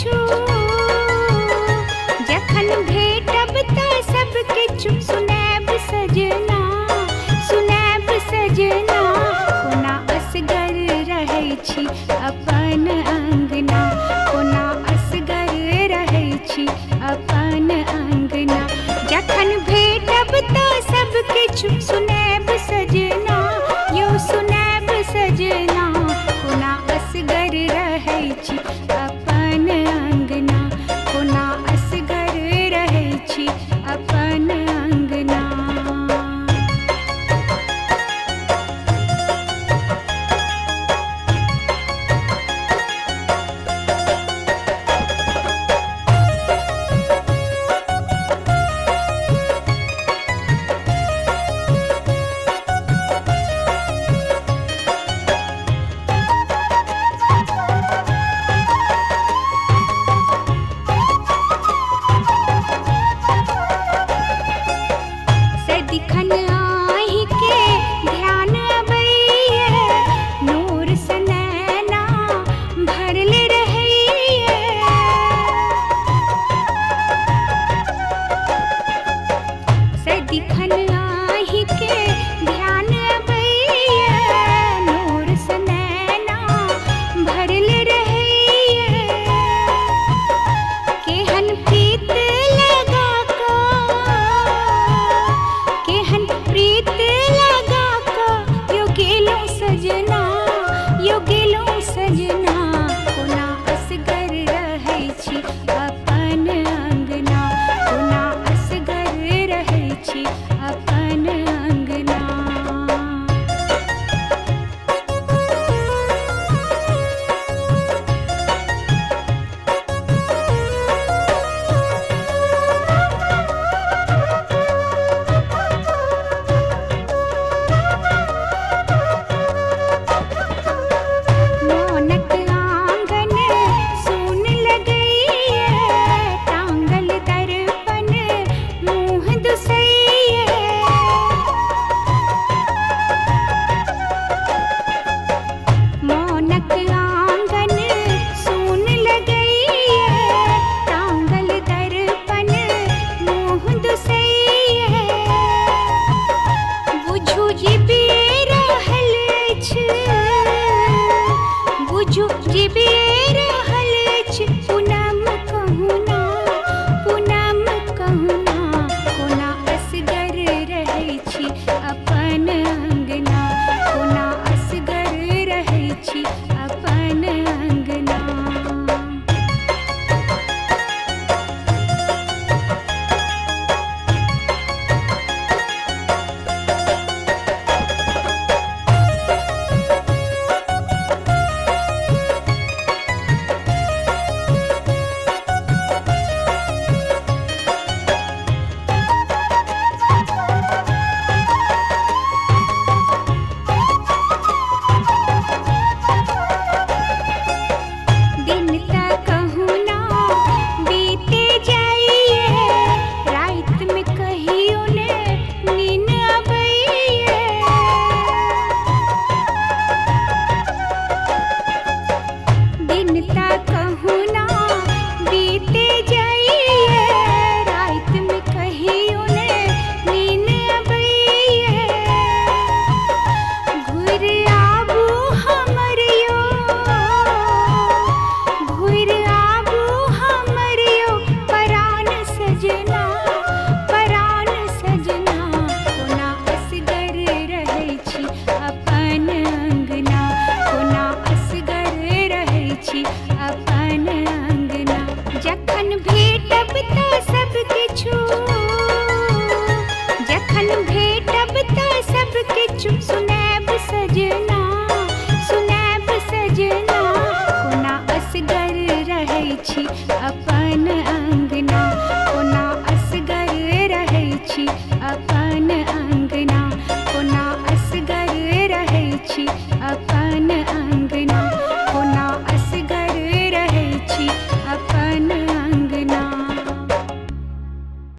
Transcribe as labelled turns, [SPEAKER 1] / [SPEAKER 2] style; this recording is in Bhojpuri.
[SPEAKER 1] किछु जखन भेटब तऽ सब किछु सुनाएब सजना, सुनाएब सजना। कोना असगर रहै छी अपन अंगना, कोना असगर रहै छी अपन अंगना। जखन भेटब तऽ सब किछु सुनाएब सजना, यो सुनाएब सजना। कोना असगर रहै छी अपन अंगना, कोना असगर रहै छी अपन अंगना। सदिखन आहि के ध्यान अबैये, नूर सँ नैना भरल रहैये। सदिखन आहि के ध्यान अबैये, नूर सँ नैना भरल रहैये। केहन प्रीत लगा कऽ, केहन प्रीत लगा कऽ यो गेलहुँ सजना, यो गेलहुँ सजना। कोना असगर रहै छी अपन अंगना, कोना असगर रहै छी अपन अंगना। मोनक आंगन सुन लगैये, टांगल दर्पण मुँह दुसैये। मोनक आंगन सुन लगैये, टांगल दर्पण मुँह दुसैये। बुझू जीबे रहल अछि, बुझू जीबे रहल अछि पूनम कहुना, पूनम कहुना। कोना असगर रहै छी अपन अंगना, कोना असगर रहै छी अपन अंगना। दिन तक कहुना बीते जाइए, रात में कहियो ने नींद अबैये। दिन तक कहुना बीते जाइए, रात में कहियो ने नींद अबैये। घुर आबू हमर यो, घुर आबू हमर यो परान सजना, परान सजना। कोना असगर रहै छी अपन अंगना, कोना असगर रहै छी अपन अंगना। जखन भेटब तऽ सब किछु, जखन भेटब तऽ सब किछु सुनाएब सजना, सुनाएब सजना। कोना असगर रहै छी अपन अंगना, कोना असगर रहै छी अपन